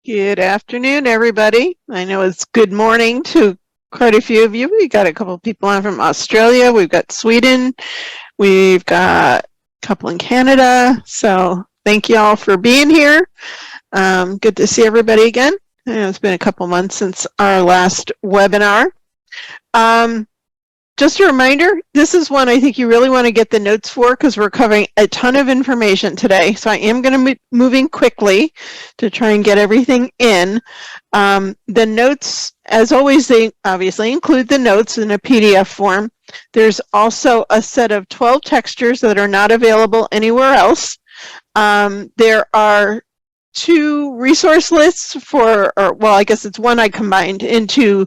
Good afternoon, everybody. I know it's good morning to quite a few of you. We got a couple of people on from Australia. We've got Sweden. We've got a couple in Canada. So thank you all for being here. Good to see everybody again. I know it's been a couple months since our last webinar. Just a reminder, this is one I think you really want to get the notes for because we're covering a ton of information today. So I am going to be moving quickly to try and get everything in. The notes, as always, they obviously include the notes in a PDF form. There's also a set of 12 textures that are not available anywhere else. There are 2 resource lists for, well, I guess it's one I combined into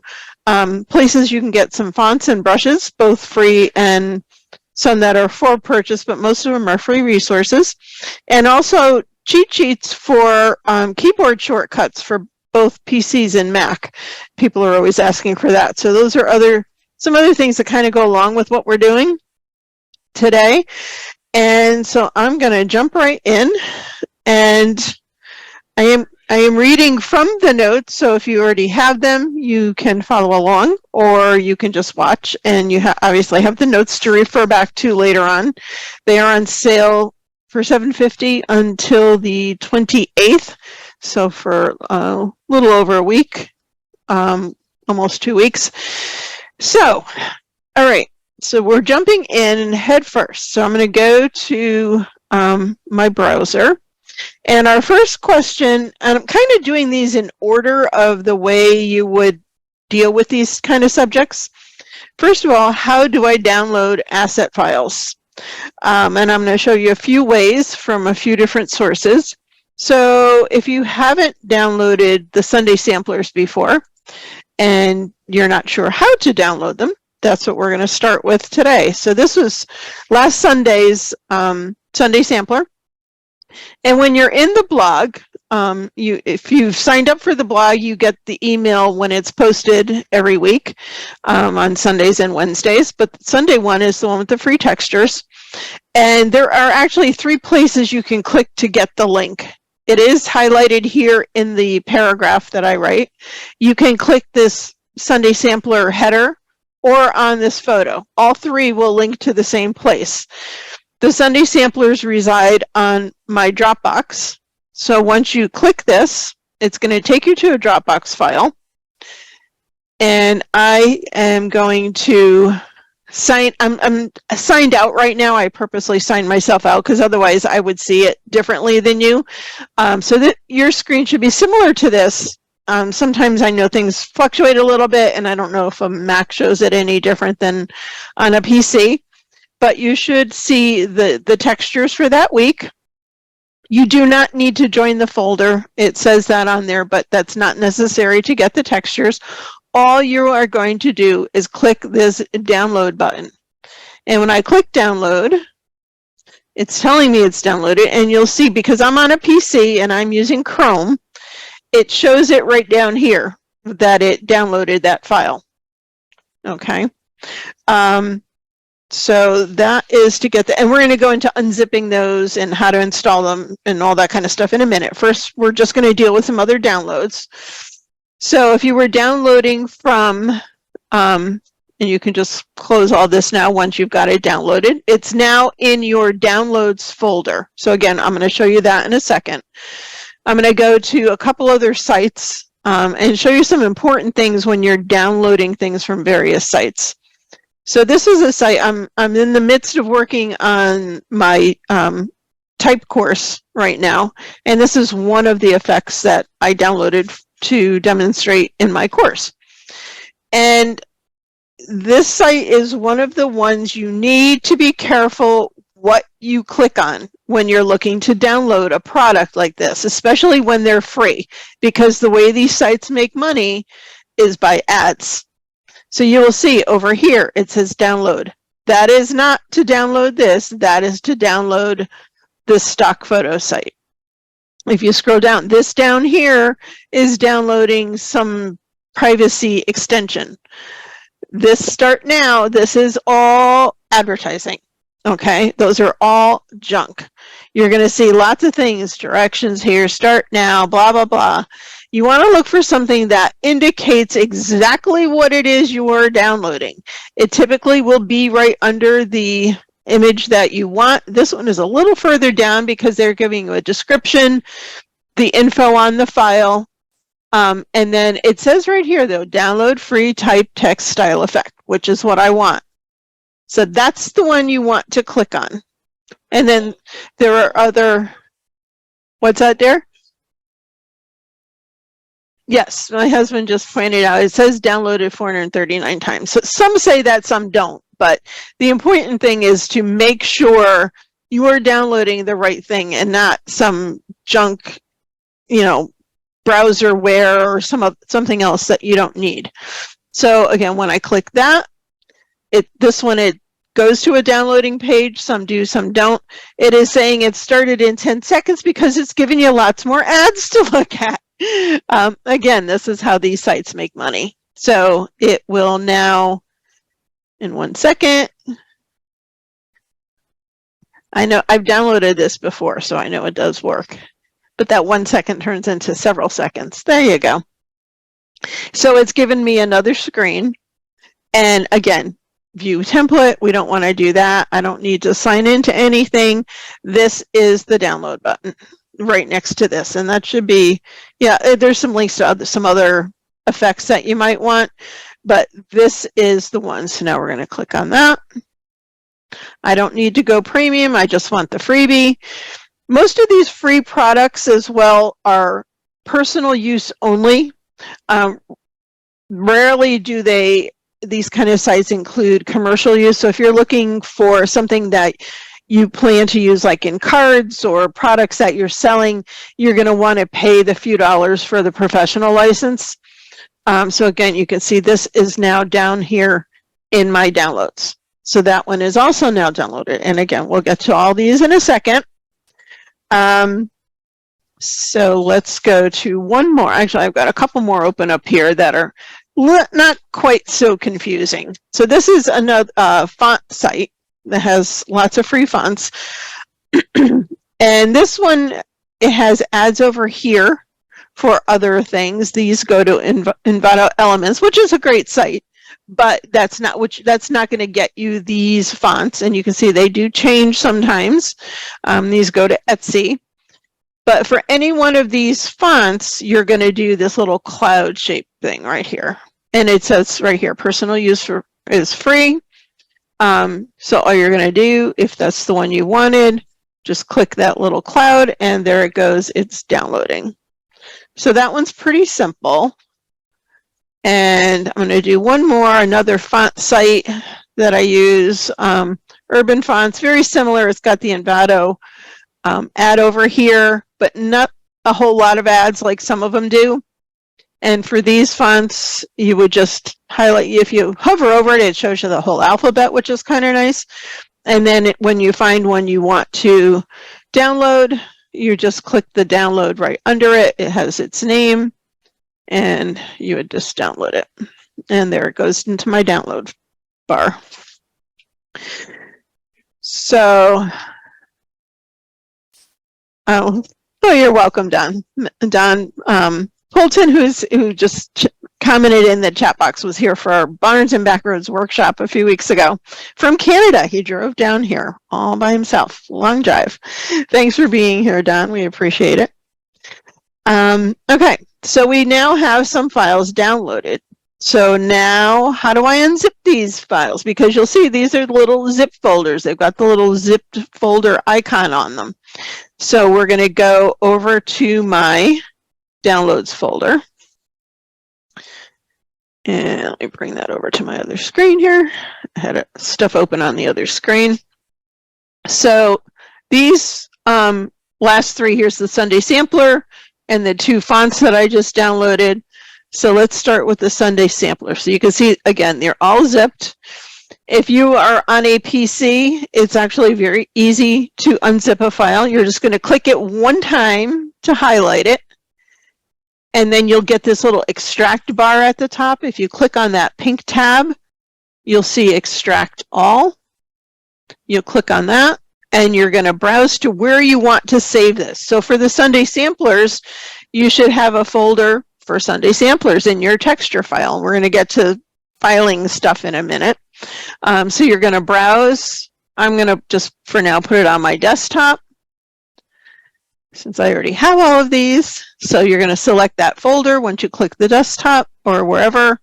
places you can get some fonts and brushes, both free and some that are for purchase, but most of them are free resources. And also cheat sheets for keyboard shortcuts for both PCs and Mac. People are always asking for that. So those are some other things that kind of go along with what we're doing today. And so I'm going to jump right in, and I am reading from the notes, so if you already have them, you can follow along, or you can just watch, and you obviously have the notes to refer back to later on. They are on sale for $7.50 until the 28th, so for a little over a week, almost 2 weeks. So, all right, so we're jumping in head first. So I'm going to go to my browser. And our first question, and I'm kind of doing these in order of the way you would deal with these kind of subjects. First of all, how do I download asset files? And I'm going to show you a few ways from a few different sources. So if you haven't downloaded the Sunday samplers before and you're not sure how to download them, that's what we're going to start with today. So this was last Sunday's Sunday sampler. And when you're in the blog, if you've signed up for the blog, you get the email when it's posted every week on Sundays and Wednesdays. But the Sunday one is the one with the free textures. And there are actually 3 places you can click to get the link. It is highlighted here in the paragraph that I write. You can click this Sunday sampler header or on this photo. All 3 will link to the same place. The Sunday samplers reside on my Dropbox. So once you click this, it's going to take you to a Dropbox file. And I am going to I'm signed out right now. I purposely signed myself out because otherwise I would see it differently than you. So that your screen should be similar to this. Sometimes I know things fluctuate a little bit, and I don't know if a Mac shows it any different than on a PC. But you should see the textures for that week. You do not need to join the folder. It says that on there, but that's not necessary to get the textures. All you are going to do is click this download button. And when I click download, it's telling me it's downloaded, and you'll see, because I'm on a PC and I'm using Chrome, it shows it right down here that it downloaded that file. Okay. So that is to get the, and we're going to go into unzipping those and how to install them and all that kind of stuff in a minute. First, we're just going to deal with some other downloads. So if you were downloading from, and you can just close all this now once you've got it downloaded, it's now in your downloads folder. So again, I'm going to show you that in a second. I'm going to go to a couple other sites and show you some important things when you're downloading things from various sites. So this is a site, I'm in the midst of working on my type course right now, and this is one of the effects that I downloaded to demonstrate in my course. And this site is one of the ones you need to be careful what you click on when you're looking to download a product like this, especially when they're free, because the way these sites make money is by ads. So you will see over here, it says download. That is not to download this, that is to download the stock photo site. If you scroll down, this down here is downloading some privacy extension. This start now, this is all advertising. Okay, those are all junk. You're going to see lots of things, directions here, start now, blah, blah, blah. You want to look for something that indicates exactly what it is you are downloading. It typically will be right under the image that you want. This one is a little further down because they're giving you a description, the info on the file, and then it says right here, though, download free type text style effect, which is what I want. So that's the one you want to click on. And then there are other, what's that, Dare? Yes, my husband just pointed out, it says downloaded 439 times. So some say that, some don't. But the important thing is to make sure you are downloading the right thing and not some junk, browserware or something else that you don't need. So again, when I click that, this one, it goes to a downloading page. Some do, some don't. It is saying it started in 10 seconds because it's giving you lots more ads to look at. Again, this is how these sites make money. So it will now, in 1 second, I know I've downloaded this before, so I know it does work. But that 1 second turns into several seconds. There you go. So it's given me another screen. And again, view template, we don't want to do that. I don't need to sign into anything. This is the download button right next to this. And that should be, there's some links to some other effects that you might want, but this is the one. So now we're going to click on that. I don't need to go premium. I just want the freebie. Most of these free products as well are personal use only. Rarely do these kind of sites include commercial use. So if you're looking for something that you plan to use like in cards or products that you're selling, you're going to want to pay the few dollars for the professional license. So again, you can see this is now down here in my downloads. So that one is also now downloaded. And again, we'll get to all these in a second. So let's go to one more. Actually, I've got a couple more open up here that are not quite so confusing. So this is another font site that has lots of free fonts. And this one, it has ads over here for other things. These go to Envato Elements, which is a great site, but that's not going to get you these fonts. And you can see they do change sometimes. These go to Etsy. But for any one of these fonts, you're going to do this little cloud shape thing right here. And it says right here, personal use is free. So all you're going to do, if that's the one you wanted, just click that little cloud and there it goes, it's downloading. So that one's pretty simple. And I'm going to do one more, another font site that I use, Urban Fonts, very similar. It's got the Envato ad over here, but not a whole lot of ads like some of them do. And for these fonts, you would just highlight, if you hover over it, it shows you the whole alphabet, which is kind of nice. And then when you find one you want to download, you just click the download right under it. It has its name, and you would just download it. And there it goes into my download bar. So, oh, you're welcome, Don. Don Polton, who just commented in the chat box, was here for our Barnes and Backroads workshop a few weeks ago from Canada. He drove down here all by himself. Long drive. Thanks for being here, Don. We appreciate it. Okay, so we now have some files downloaded. So now, how do I unzip these files? Because you'll see these are little zip folders. They've got the little zipped folder icon on them. So we're going to go over to my downloads folder. And let me bring that over to my other screen here. I had stuff open on the other screen. So these last three, here's the Sunday Sampler and the two fonts that I just downloaded. So let's start with the Sunday Sampler. So you can see, again, they're all zipped. If you are on a PC, it's actually very easy to unzip a file. You're just going to click it one time to highlight it. And then you'll get this little extract bar at the top. If you click on that pink tab, you'll see extract all. You'll click on that, and you're going to browse to where you want to save this. So for the Sunday Samplers, you should have a folder for Sunday Samplers in your texture file. We're going to get to filing stuff in a minute. So you're going to browse. I'm going to just, for now, put it on my desktop, since I already have all of these. So you're going to select that folder once you click the desktop or wherever.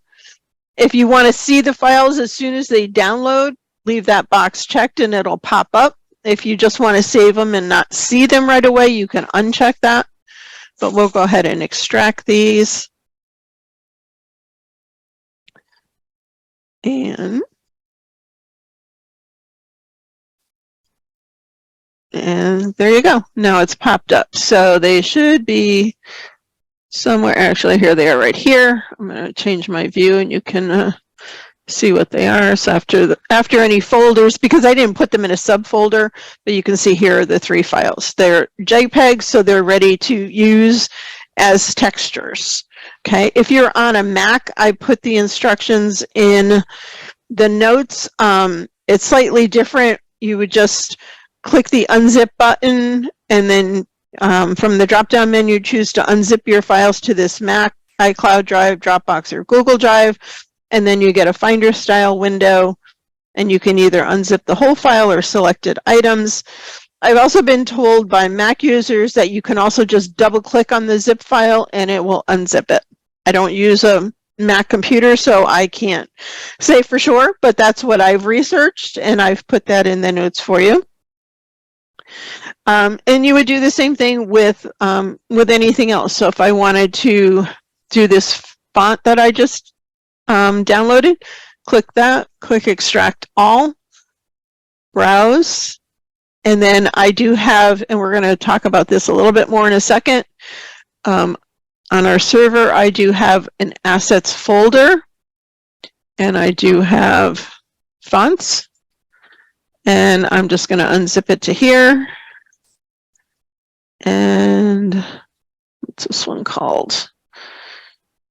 If you want to see the files as soon as they download, leave that box checked and it'll pop up. If you just want to save them and not see them right away, you can uncheck that. But we'll go ahead and extract these. And there you go. Now it's popped up. So they should be somewhere. Actually, here they are right here. I'm going to change my view and you can see what they are. So after any folders, because I didn't put them in a subfolder, but you can see here are the 3 files. They're JPEGs, so they're ready to use as textures. Okay, if you're on a Mac, I put the instructions in the notes. It's slightly different. You would just click the unzip button and then from the drop-down menu, choose to unzip your files to this Mac, iCloud Drive, Dropbox, or Google Drive, and then you get a Finder style window, and you can either unzip the whole file or selected items. I've also been told by Mac users that you can also just double-click on the zip file and it will unzip it. I don't use a Mac computer, so I can't say for sure, but that's what I've researched, and I've put that in the notes for you. And you would do the same thing with anything else. So if I wanted to do this font that I just downloaded, click that, click Extract All, Browse, and then I do have, and we're going to talk about this a little bit more in a second, on our server, I do have an Assets folder, and I do have fonts, and I'm just going to unzip it to here. And what's this one called?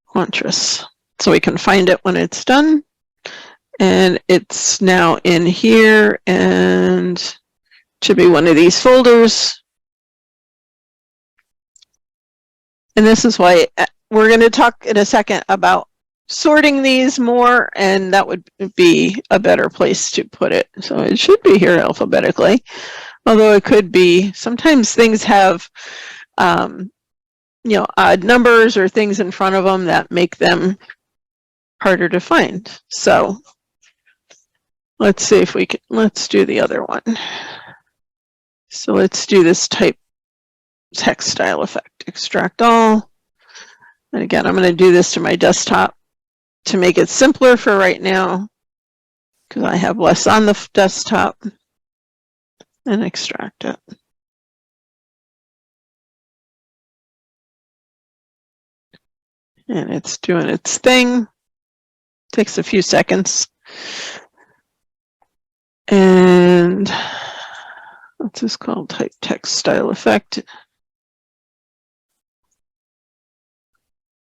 Quantris. So we can find it when it's done. And it's now in here and should be one of these folders. And this is why we're going to talk in a second about sorting these more, and that would be a better place to put it. So it should be here alphabetically, although it could be, sometimes things have odd numbers or things in front of them that make them harder to find. So let's see if we can, let's do the other one. So let's do this type text style effect, extract all. And again, I'm going to do this to my desktop to make it simpler for right now, because I have less on the desktop, and extract it. And it's doing its thing. Takes a few seconds. And what's this called? Type text style effect.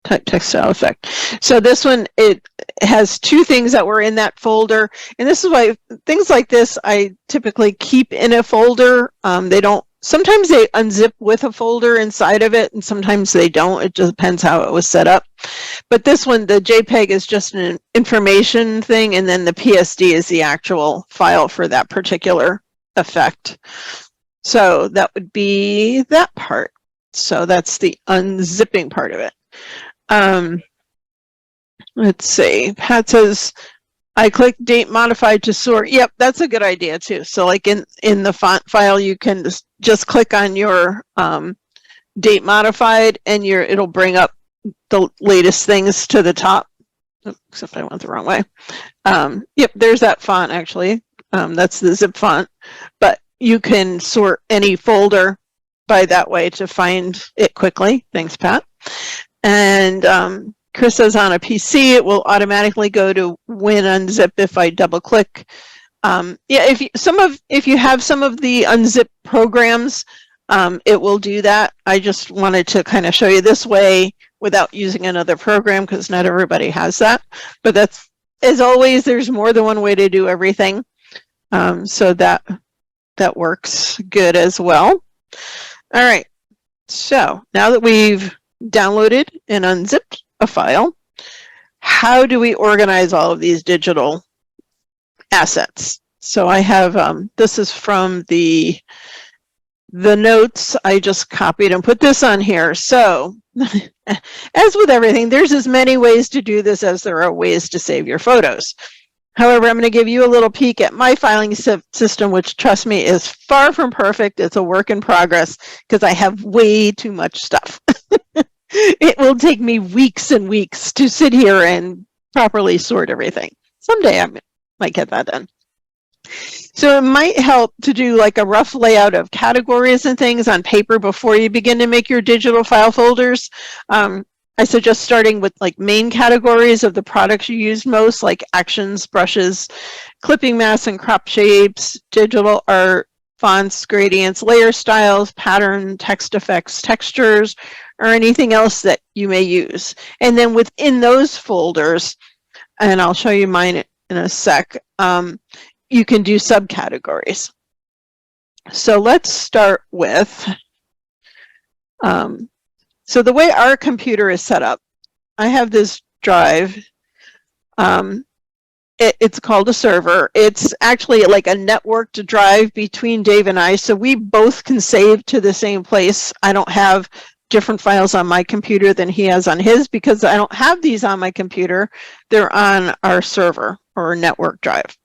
Type text style effect. So this one, it has 2 things that were in that folder. And this is why things like this I typically keep in a folder. They don't, sometimes they unzip with a folder inside of it, and sometimes they don't. It just depends how it was set up. But this one, the JPEG is just an information thing, and then the PSD is the actual file for that particular effect. So that would be that part. So that's the unzipping part of it. Let's see. Pat says, I click date modified to sort. Yep, that's a good idea too. So like in the font file, you can just click on your date modified, and it'll bring up the latest things to the top. Except I went the wrong way. Yep, there's that font actually. That's the zip font. But you can sort any folder by that way to find it quickly. Thanks, Pat. And Chris says on a PC, it will automatically go to Win Unzip if I double click. Yeah, if you have some of the unzip programs, it will do that. I just wanted to kind of show you this way without using another program, because not everybody has that. But that's, as always, there's more than one way to do everything. So that works good as well. All right. So now that we've downloaded and unzipped a file, how do we organize all of these digital assets? So I have, this is from the notes. I just copied and put this on here. So as with everything, there's as many ways to do this as there are ways to save your photos. However, I'm going to give you a little peek at my filing system, which, trust me, is far from perfect. It's a work in progress because I have way too much stuff. It will take me weeks and weeks to sit here and properly sort everything. Someday I might get that done. So it might help to do like a rough layout of categories and things on paper before you begin to make your digital file folders. I suggest starting with like main categories of the products you use most, like actions, brushes, clipping masks and crop shapes, digital art, fonts, gradients, layer styles, pattern, text effects, textures, or anything else that you may use. And then within those folders, and I'll show you mine in a sec, you can do subcategories. So let's start with, so the way our computer is set up, I have this drive. It's called a server. It's actually like a networked drive between Dave and I, so we both can save to the same place. I don't have different files on my computer than he has on his because I don't have these on my computer. They're on our server or network drive.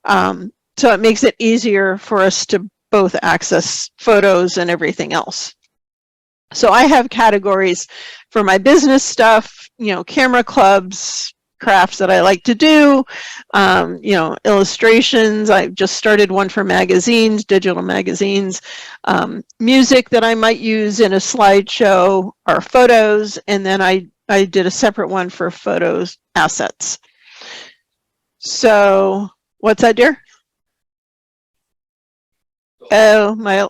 So it makes it easier for us to both access photos and everything else. So I have categories for my business stuff, you know, camera clubs, crafts that I like to do, you know, illustrations. I just started one for magazines, digital magazines, music that I might use in a slideshow, or photos, and then I did a separate one for photos assets. So what's that, dear? Oh, my.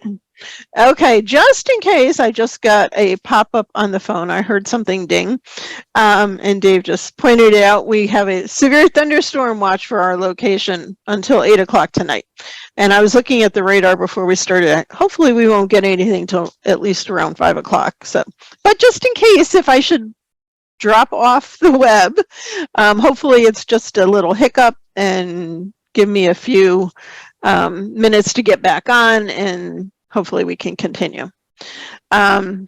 Okay, just in case, I just got a pop-up on the phone. I heard something ding, and Dave just pointed it out. We have a severe thunderstorm watch for our location until 8 o'clock tonight. And I was looking at the radar before we started. Hopefully we won't get anything till at least around 5 o'clock. So, but just in case, if I should drop off the web, hopefully it's just a little hiccup and give me a few minutes to get back on, and hopefully we can continue. Doris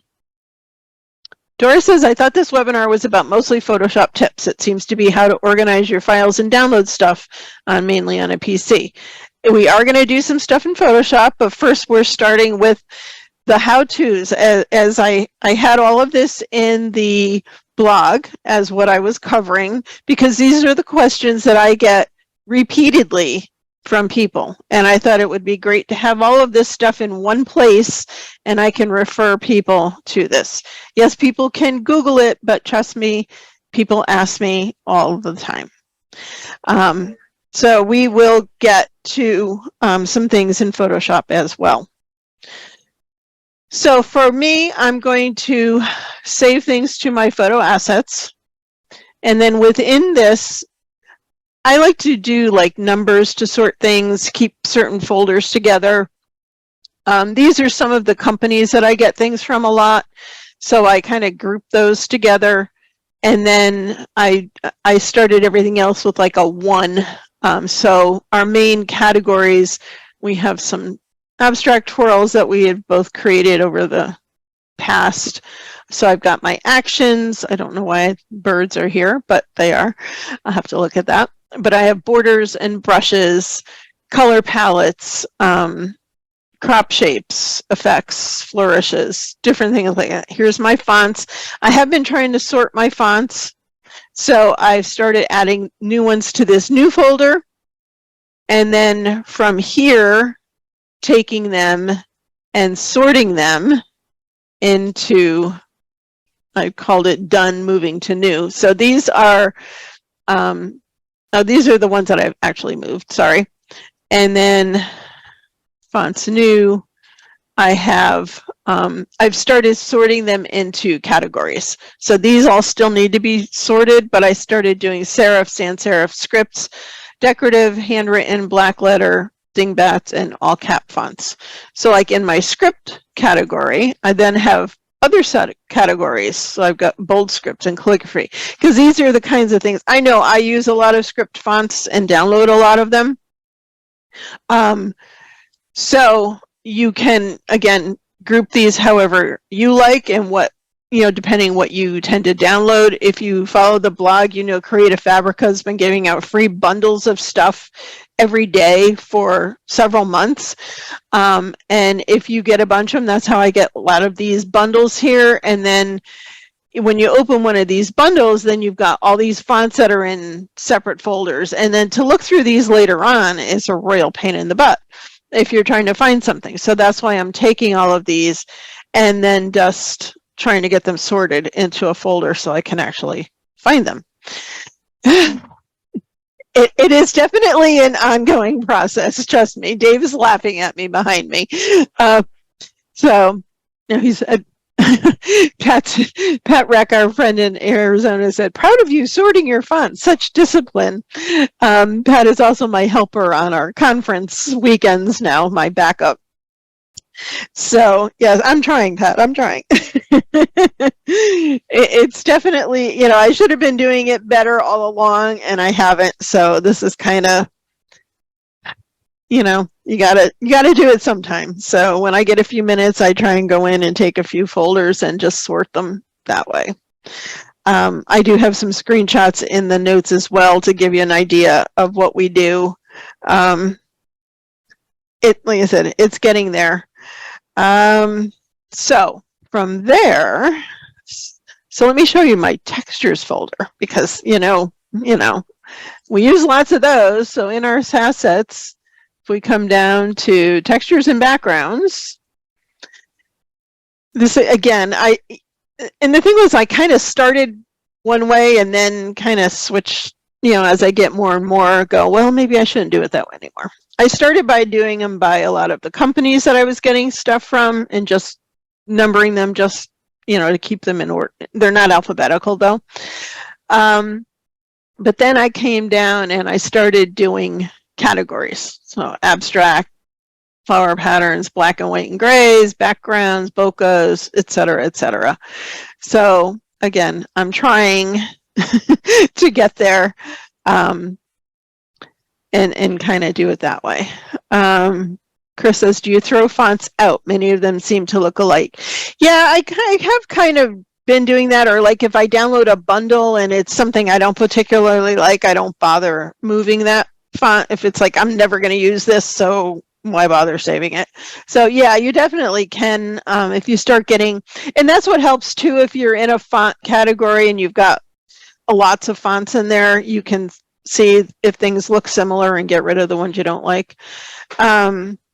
says, I thought this webinar was about mostly Photoshop tips. It seems to be how to organize your files and download stuff mainly on a PC. We are going to do some stuff in Photoshop, but first we're starting with the how-tos. As I had all of this in the blog as what I was covering, because these are the questions that I get repeatedly from people, and I thought it would be great to have all of this stuff in one place, and I can refer people to this. Yes, people can Google it, but trust me, people ask me all the time. So we will get to some things in Photoshop as well. So for me, I'm going to save things to my photo assets, and then within this, I like to do like numbers to sort things, keep certain folders together. These are some of the companies that I get things from a lot, so I kind of group those together, and then I started everything else with like a 1. So our main categories, we have some abstract twirls that we have both created over the past. So I've got my actions. I don't know why birds are here, but they are. I'll have to look at that. But I have borders and brushes, color palettes, crop shapes, effects, flourishes, different things like that. Here's my fonts. I have been trying to sort my fonts, so I've started adding new ones to this new folder, and then from here, taking them and sorting them into, I called it done, moving to new. So these are, these are the ones that I've actually moved, sorry. And then fonts new, I have, I've started sorting them into categories. So these all still need to be sorted, but I started doing serif, sans serif, scripts, decorative, handwritten, black letter, dingbats, and all cap fonts. So like in my script category, I then have other set of categories. So I've got bold script and calligraphy, because these are the kinds of things. I know I use a lot of script fonts and download a lot of them. So you can, again, group these however you like, and what, depending what you tend to download. If you follow the blog, Creative Fabrica has been giving out free bundles of stuff every day for several months. And if you get a bunch of them, that's how I get a lot of these bundles here. And then when you open one of these bundles, then you've got all these fonts that are in separate folders. And then to look through these later on is a royal pain in the butt if you're trying to find something. So that's why I'm taking all of these and then just trying to get them sorted into a folder so I can actually find them. It is definitely an ongoing process. Trust me. Dave is laughing at me behind me. He said, Pat Reck, our friend in Arizona, said, "Proud of you sorting your fonts, such discipline." Pat is also my helper on our conference weekends now, my backup. So yes, I'm trying, Pat, I'm trying. It's definitely, I should have been doing it better all along and I haven't. So this is kind of, you gotta do it sometime. So when I get a few minutes, I try and go in and take a few folders and just sort them that way. I do have some screenshots in the notes as well to give you an idea of what we do. Like I said, it's getting there. So from there, so let me show you my textures folder, because we use lots of those. So in our assets, if we come down to textures and backgrounds, this again, and the thing was, I kind of started one way and then kind of switched, as I get more and more, go, well, maybe I shouldn't do it that way anymore. I started by doing them by a lot of the companies that I was getting stuff from and just numbering them, just, to keep them in order. They're not alphabetical though. But then I came down and I started doing categories. So abstract, flower patterns, black and white and grays, backgrounds, bokehs, etc., etc. So again, I'm trying to get there and kind of do it that way. Chris says, do you throw fonts out? Many of them seem to look alike. Yeah, I have kind of been doing that, or like if I download a bundle and it's something I don't particularly like, I don't bother moving that font. If it's like, I'm never going to use this, so why bother saving it? So yeah, you definitely can, if you start getting, and that's what helps too, if you're in a font category and you've got lots of fonts in there, you can see if things look similar and get rid of the ones you don't like.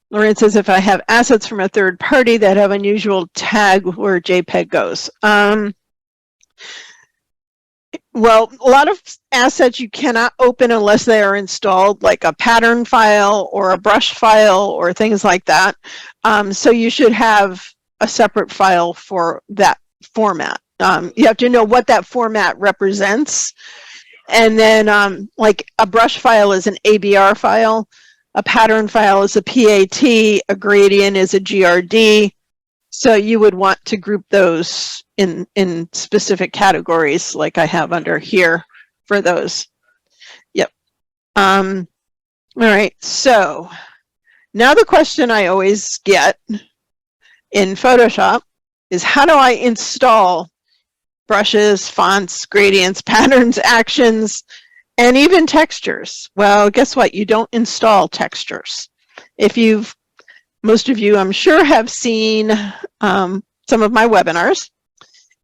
Lauren says, if I have assets from a third party that have unusual tag where JPEG goes. Well, a lot of assets you cannot open unless they are installed, like a pattern file or a brush file or things like that. So you should have a separate file for that format. You have to know what that format represents. And then like a brush file is an ABR file, a pattern file is a PAT, a gradient is a GRD. So you would want to group those in specific categories like I have under here for those. Yep. All right, so now the question I always get in Photoshop is, how do I install brushes, fonts, gradients, patterns, actions, and even textures? Well, guess what? You don't install textures. Most of you, I'm sure, have seen some of my webinars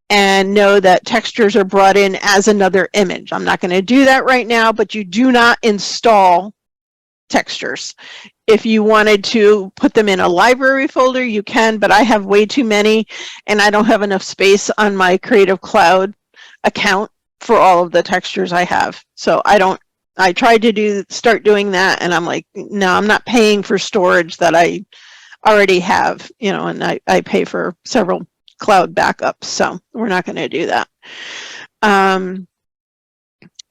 and know that textures are brought in as another image. I'm not going to do that right now, but you do not install textures. If you wanted to put them in a library folder, you can, but I have way too many and I don't have enough space on my Creative Cloud account for all of the textures I have. So I tried to start doing that and I'm like, no, I'm not paying for storage that I already have, and I pay for several cloud backups, so we're not going to do that. All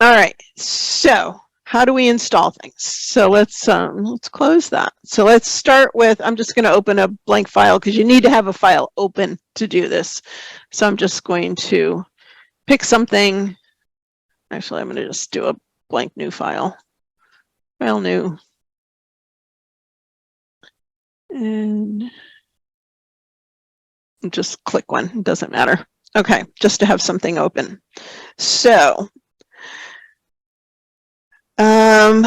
right, so how do we install things? So let's close that. So let's start with, I'm just going to open a blank file because you need to have a file open to do this. So I'm just going to pick something. Actually, I'm going to just do a blank new file. File new. And just click one, it doesn't matter. Okay, just to have something open. So, all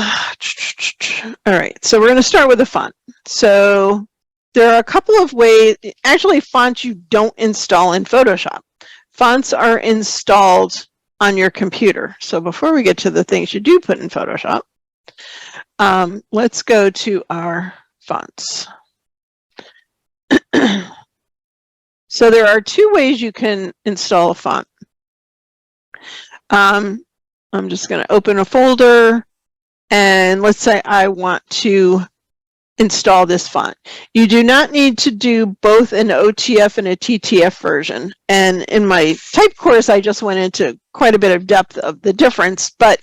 right, so we're going to start with a font. So there are a couple of ways, actually fonts you don't install in Photoshop. Fonts are installed on your computer. So before we get to the things you do put in Photoshop, let's go to our fonts. So there are two ways you can install a font. I'm just going to open a folder, and let's say I want to install this font. You do not need to do both an OTF and a TTF version. And in my type course, I just went into quite a bit of depth of the difference. But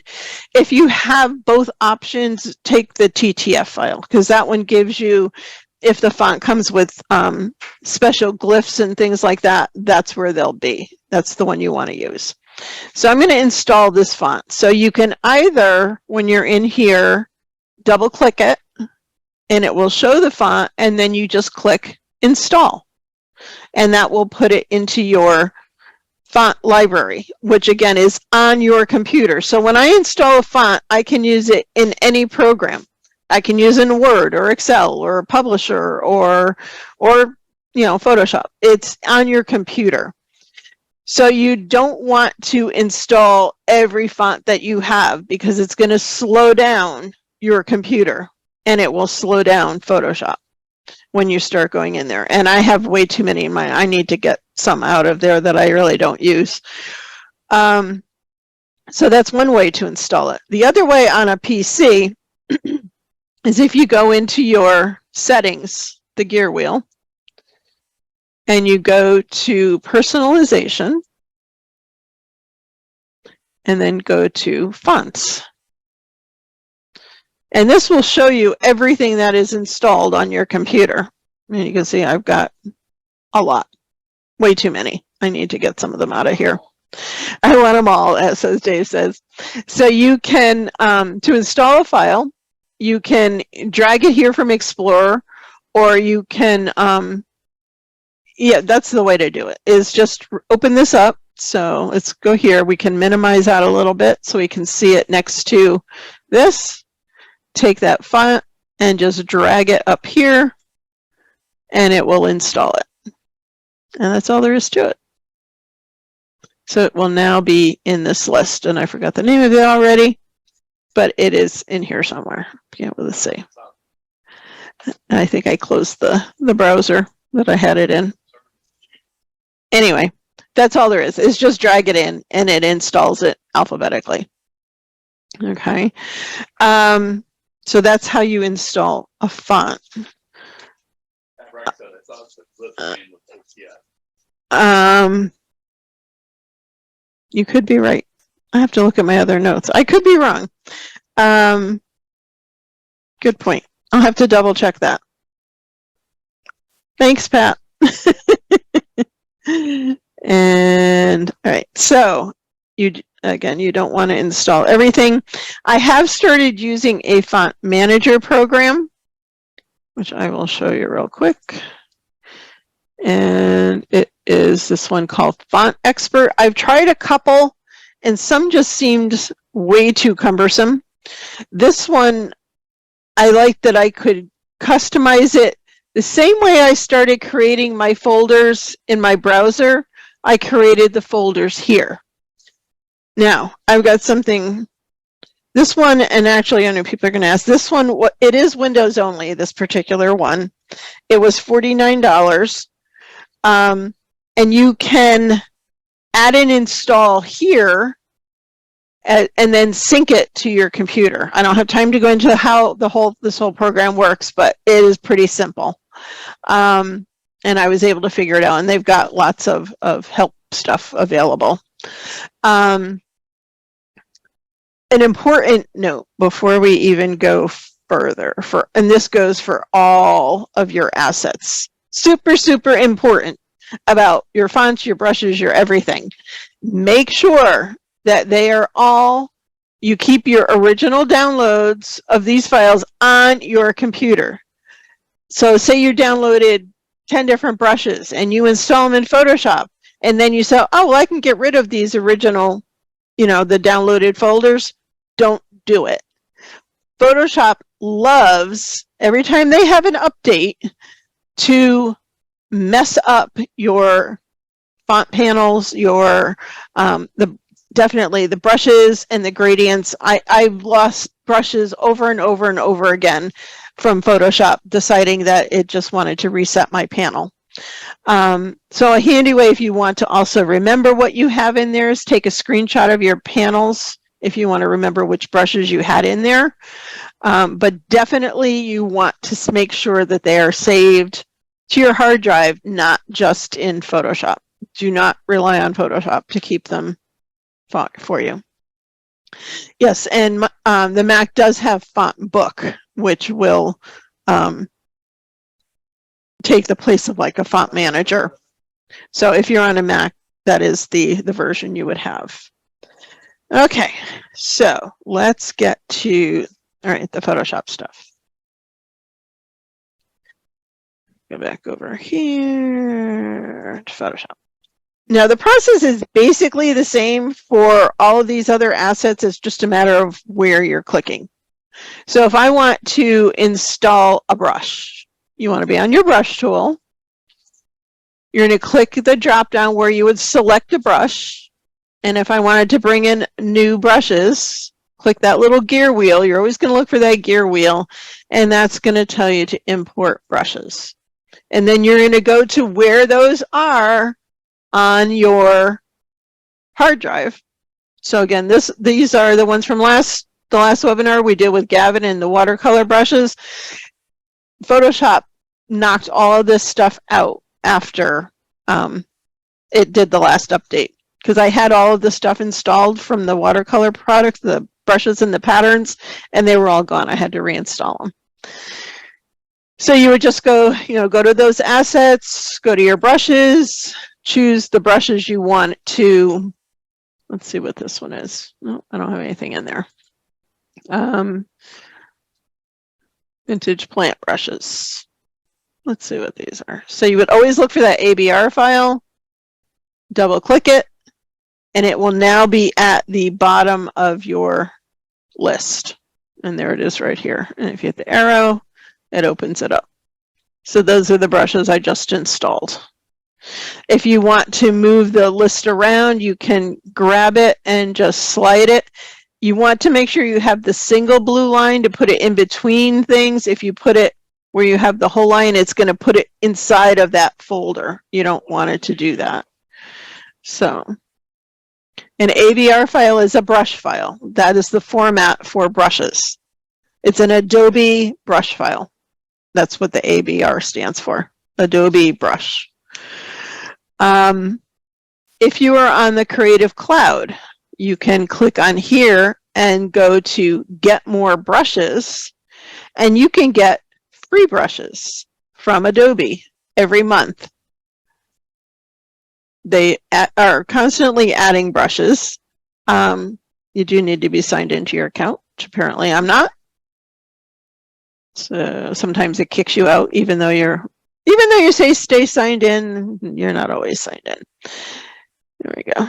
if you have both options, take the TTF file, because that one gives you, if the font comes with special glyphs and things like that, that's where they'll be. That's the one you want to use. So I'm going to install this font. So you can either, when you're in here, double click it, and it will show the font, and then you just click install. And that will put it into your font library, which again is on your computer. So when I install a font, I can use it in any program. I can use it in Word or Excel or Publisher or Photoshop. It's on your computer. So you don't want to install every font that you have, because it's going to slow down your computer, and it will slow down Photoshop when you start going in there. And I have way too many in mine. I need to get some out of there that I really don't use. So that's one way to install it. The other way on a PC is if you go into your settings, the gear wheel, and you go to personalization, and then go to fonts. And this will show you everything that is installed on your computer. And you can see I've got a lot, way too many. I need to get some of them out of here. I want them all, as Dave says. So you can, to install a file, you can drag it here from Explorer, or you can, yeah, that's the way to do it, is just open this up. So let's go here. We can minimize that a little bit so we can see it next to this. Take that font and just drag it up here, and it will install it. And that's all there is to it. So it will now be in this list, and I forgot the name of it already, but it is in here somewhere. Be able to see. I think I closed the browser that I had it in. Anyway, that's all there is. It's just drag it in, and it installs it alphabetically. Okay. So that's how you install a font. You could be right. I have to look at my other notes. I could be wrong. Good point. I'll have to double check that. Thanks, Pat. And all right, so you don't want to install everything. I have started using a font manager program, which I will show you real quick. And it is this one called Font Expert. I've tried a couple, and some just seemed way too cumbersome. This one, I like that I could customize it the same way I started creating my folders in my browser. I created the folders here. Now, I've got something, this one, and actually I know people are going to ask, this one, it is Windows only, this particular one. It was $49. And you can add and install here and then sync it to your computer. I don't have time to go into how this whole program works, but it is pretty simple. And I was able to figure it out, and they've got lots of help stuff available. an important note before we even go further, and this goes for all of your assets, super, super important about your fonts, your brushes, your everything. Make sure that they are all, you keep your original downloads of these files on your computer. So say you downloaded 10 different brushes and you install them in Photoshop, and then you say, oh, well, I can get rid of these original, the downloaded folders. Don't do it. Photoshop loves, every time they have an update, to mess up your font panels, your definitely the brushes and the gradients. I've lost brushes over and over and over again from Photoshop deciding that it just wanted to reset my panel. So a handy way, if you want to also remember what you have in there, is take a screenshot of your panels if you want to remember which brushes you had in there. But definitely you want to make sure that they are saved to your hard drive, not just in Photoshop. Do not rely on Photoshop to keep them for you. Yes, and the Mac does have Font Book, which will take the place of like a font manager. So if you're on a Mac, that is the version you would have. Okay, so let's get to, all right, the Photoshop stuff. Go back over here to Photoshop. Now the process is basically the same for all of these other assets. It's just a matter of where you're clicking. So if I want to install a brush, you want to be on your brush tool. You're going to click the drop down where you would select a brush. And if I wanted to bring in new brushes, click that little gear wheel. You're always going to look for that gear wheel, and that's going to tell you to import brushes. And then you're going to go to where those are on your hard drive. So again, these are the ones from the last webinar we did with Gavin and the watercolor brushes. Photoshop knocked all of this stuff out after it did the last update, because I had all of the stuff installed from the watercolor products, the brushes and the patterns, and they were all gone. I had to reinstall them. So you would just go to those assets, go to your brushes, choose the brushes you want to, let's see what this one is. No, I don't have anything in there. Vintage plant brushes. Let's see what these are. So you would always look for that ABR file, double click it, and it will now be at the bottom of your list. And there it is right here. And if you hit the arrow, it opens it up. So those are the brushes I just installed. If you want to move the list around, you can grab it and just slide it. You want to make sure you have the single blue line to put it in between things. If you put it where you have the whole line, it's going to put it inside of that folder. You don't want it to do that. So an ABR file is a brush file. That is the format for brushes. It's an Adobe brush file. That's what the ABR stands for, Adobe brush. If you are on the Creative Cloud, you can click on here and go to Get More Brushes, and you can get free brushes from Adobe every month. They are constantly adding brushes. You do need to be signed into your account, which apparently I'm not. So sometimes it kicks you out, even though you say stay signed in, you're not always signed in. There we go.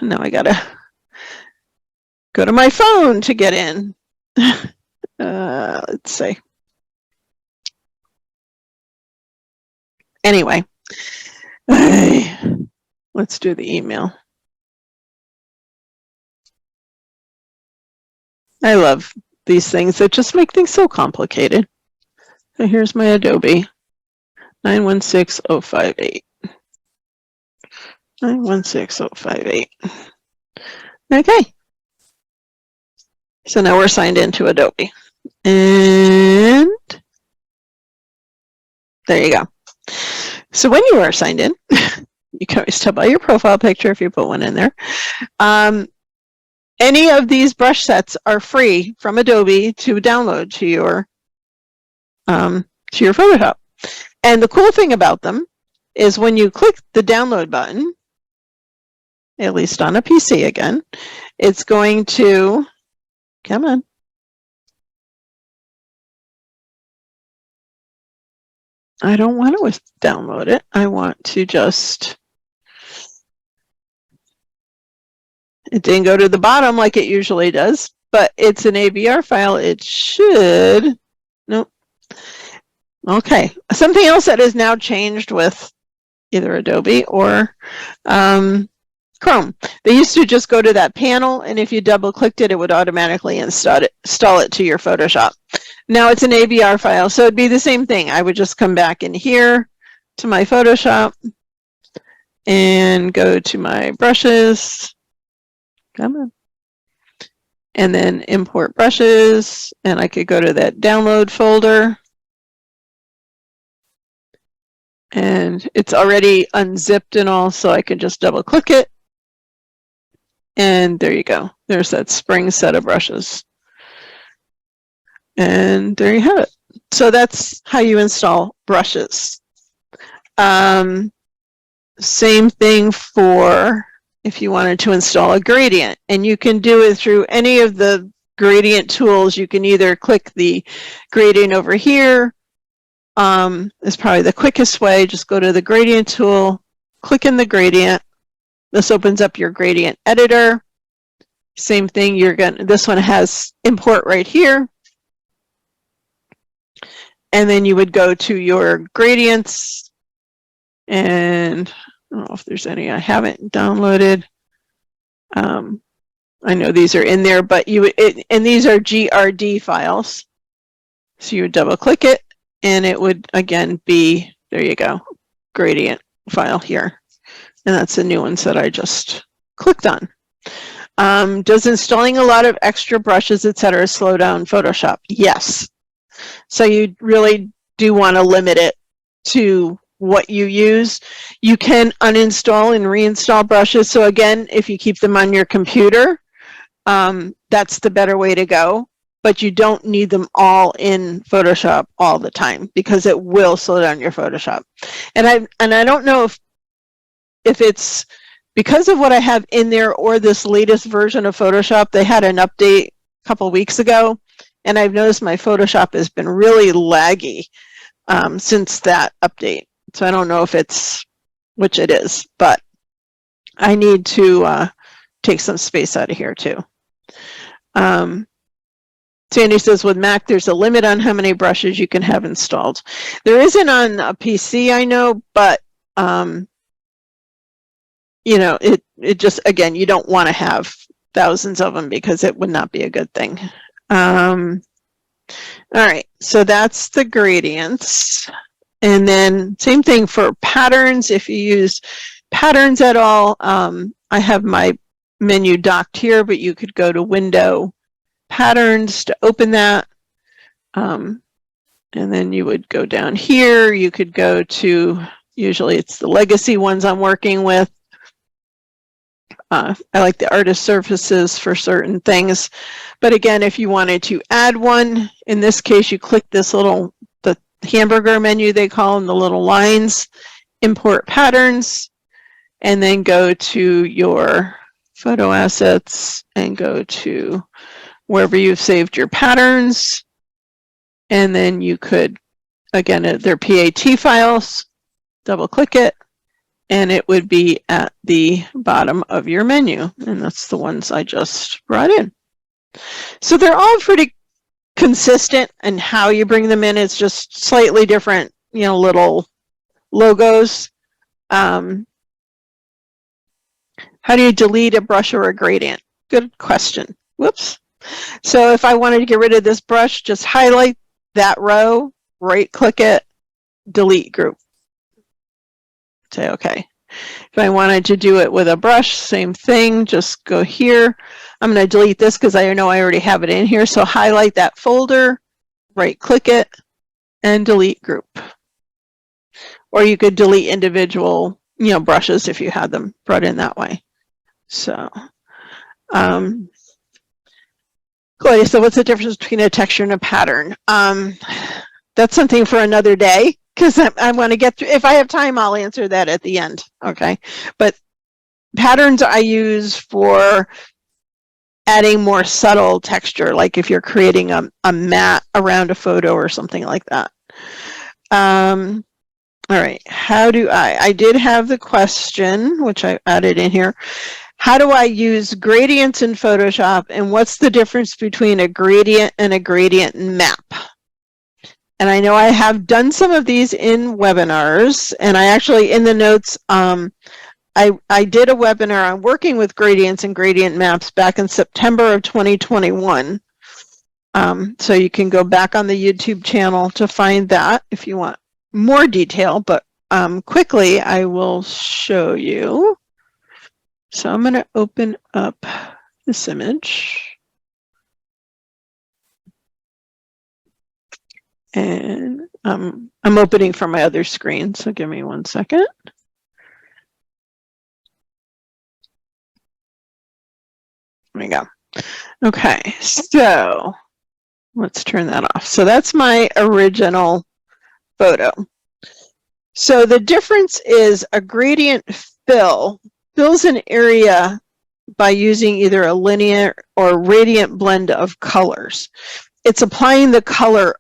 Now I gotta go to my phone to get in. Let's see. Anyway, let's do the email. I love these things that just make things so complicated. So here's my Adobe 916058. 916058. Okay. So now we're signed into Adobe. And there you go. So when you are signed in, you can always tell by your profile picture if you put one in there. any of these brush sets are free from Adobe to download to your Photoshop. And the cool thing about them is when you click the download button, at least on a PC again, it's going to, come on. I don't want to download it. I want to just, it didn't go to the bottom like it usually does, but it's an AVR file. It should, nope. Okay, something else that is now changed with either Adobe or Chrome. They used to just go to that panel, and if you double clicked it, it would automatically install it to your Photoshop. Now it's an AVR file, so it'd be the same thing. I would just come back in here to my Photoshop and go to my brushes. Come on. And then import brushes, and I could go to that download folder. And it's already unzipped and all, so I could just double click it. And there you go. There's that spring set of brushes. And there you have it. So that's how you install brushes. Same thing for if you wanted to install a gradient. And you can do it through any of the gradient tools. You can either click the gradient over here. Is probably the quickest way. Just go to the gradient tool, click in the gradient. This opens up your gradient editor. Same thing, this one has import right here. And then you would go to your gradients, and I don't know if there's any I haven't downloaded. I know these are in there, but and these are GRD files. So you would double click it, and it would again be, there you go, gradient file here. And that's the new ones that I just clicked on. Does installing a lot of extra brushes, etc., slow down Photoshop? Yes. So you really do want to limit it to what you use. You can uninstall and reinstall brushes. So again, if you keep them on your computer, that's the better way to go. But you don't need them all in Photoshop all the time, because it will slow down your Photoshop. And I don't know if it's because of what I have in there or this latest version of Photoshop. They had an update a couple weeks ago, and I've noticed my Photoshop has been really laggy since that update. So I don't know if it's which it is, but I need to take some space out of here too. Sandy says with Mac, there's a limit on how many brushes you can have installed. There isn't on a PC, I know, but you know, it just, again, you don't want to have thousands of them because it would not be a good thing. All right, so that's the gradients. And then same thing for patterns. If you use patterns at all, I have my menu docked here, but you could go to Window, Patterns to open that. And then you would go down here. You could go to, usually it's the legacy ones I'm working with. I like the artist surfaces for certain things. But again, if you wanted to add one, in this case, you click this little, the hamburger menu, they call them, the little lines, import patterns, and then go to your photo assets and go to wherever you've saved your patterns. And then you could, again, they're PAT files, double click it, and it would be at the bottom of your menu. And that's the ones I just brought in. So they're all pretty consistent in how you bring them in. It's just slightly different, you know, little logos. How do you delete a brush or a gradient? Good question. Whoops. So if I wanted to get rid of this brush, just highlight that row, right click it, delete group. Say okay. If I wanted to do it with a brush, same thing, just go here. I'm going to delete this because I know I already have it in here. So highlight that folder, right click it, and delete group. Or you could delete individual, you know, brushes if you had them brought in that way. So Claudia, so what's the difference between a texture and a pattern? That's something for another day, because I want to get through. If I have time, I'll answer that at the end, okay? But patterns I use for adding more subtle texture, like if you're creating a mat around a photo or something like that. All right, how do I did have the question, which I added in here. How do I use gradients in Photoshop, and what's the difference between a gradient and a gradient map? And I know I have done some of these in webinars, and I actually, in the notes, I did a webinar on working with gradients and gradient maps back in September of 2021. So you can go back on the YouTube channel to find that if you want more detail, but quickly I will show you. So I'm going to open up this image. And I'm opening from my other screen, so give me 1 second. There we go. Okay, so let's turn that off. So that's my original photo. So the difference is a gradient fills an area by using either a linear or radiant blend of colors. It's applying the color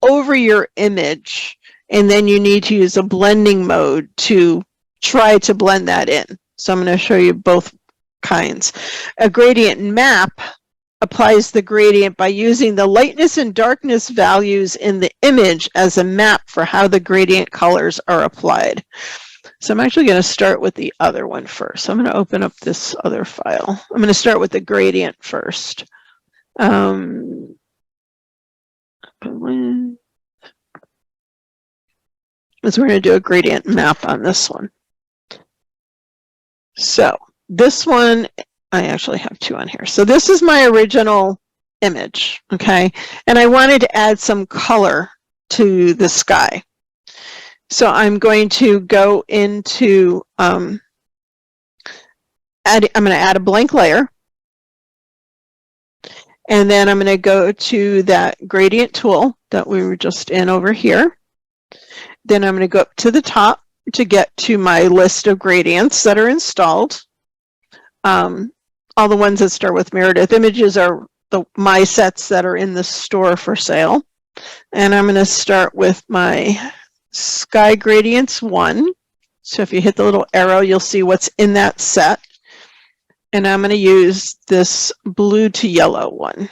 over your image, and then you need to use a blending mode to try to blend that in. So I'm going to show you both kinds. A gradient map applies the gradient by using the lightness and darkness values in the image as a map for how the gradient colors are applied. So I'm actually going to start with the other one first. So I'm going to open up this other file. I'm going to start with the gradient first. So we're going to do a gradient map on this one. So this one, I actually have two on here. So this is my original image, okay? And I wanted to add some color to the sky. So I'm going to go into, I'm going to add a blank layer. And then I'm going to go to that gradient tool that we were just in over here. Then I'm going to go up to the top to get to my list of gradients that are installed. All the ones that start with Meredith images are my sets that are in the store for sale. And I'm going to start with my Sky Gradients 1. So if you hit the little arrow, you'll see what's in that set. And I'm going to use this blue to yellow one.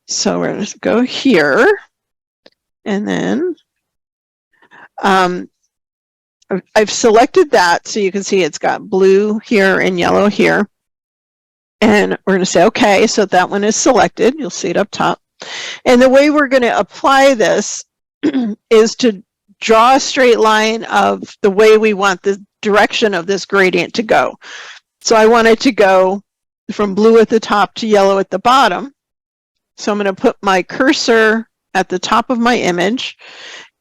So we're going to go here. And then I've selected that, so you can see it's got blue here and yellow here. And we're going to say, okay, so that one is selected. You'll see it up top. And the way we're going to apply this is to draw a straight line of the way we want the direction of this gradient to go. So I want it to go from blue at the top to yellow at the bottom. So I'm going to put my cursor at the top of my image,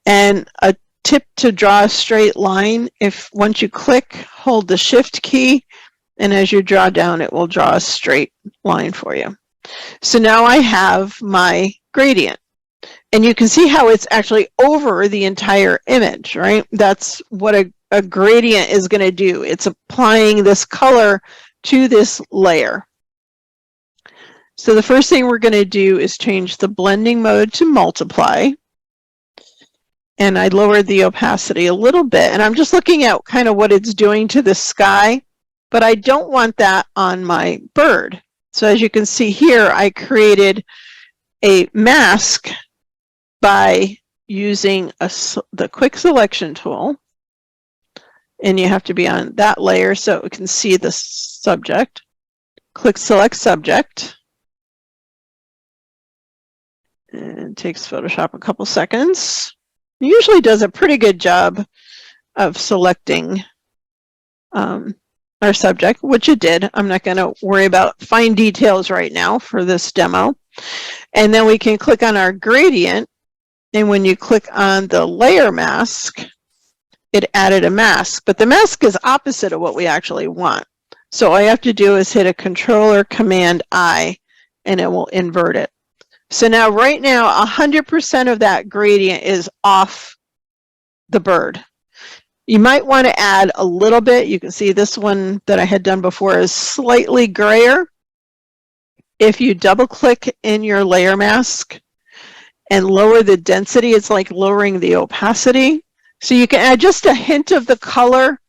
and a tip to draw a straight line, if once you click, hold the shift key, and as you draw down, it will draw a straight line for you. So now I have my gradient, and you can see how it's actually over the entire image, right? That's what a gradient is going to do. It's applying this color to this layer. So the first thing we're going to do is change the blending mode to multiply. And I lowered the opacity a little bit. And I'm just looking at kind of what it's doing to the sky, but I don't want that on my bird. So as you can see here, I created a mask by using the quick selection tool. And you have to be on that layer so we can see the subject. Click select subject. And it takes Photoshop a couple seconds. It usually does a pretty good job of selecting our subject, which it did. I'm not going to worry about fine details right now for this demo. And then we can click on our gradient. And when you click on the layer mask, it added a mask. But the mask is opposite of what we actually want. So all you have to do is hit a Control or Command I, and it will invert it. So now, right now, 100% of that gradient is off the bird. You might want to add a little bit. You can see this one that I had done before is slightly grayer. If you double click in your layer mask and lower the density, it's like lowering the opacity. So you can add just a hint of the color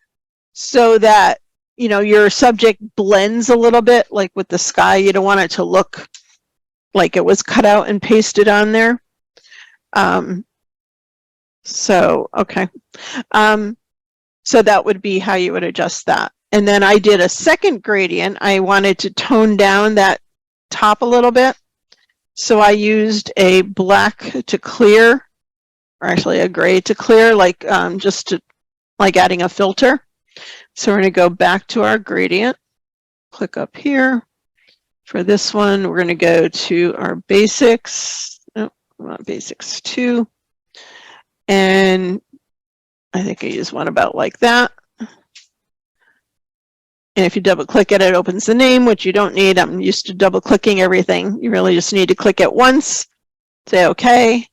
so that, you know, your subject blends a little bit, like with the sky. You don't want it to look like it was cut out and pasted on there. So that would be how you would adjust that. And then I did a second gradient. I wanted to tone down that top a little bit. So I used a black to clear, or actually a gray to clear, like just to, like adding a filter. So we're going to go back to our gradient, click up here. For this one, we're going to go to our basics. Oh, we want basics 2. And I think I use one about like that. And if you double click it, it opens the name, which you don't need. I'm used to double clicking everything. You really just need to click it once, say OK.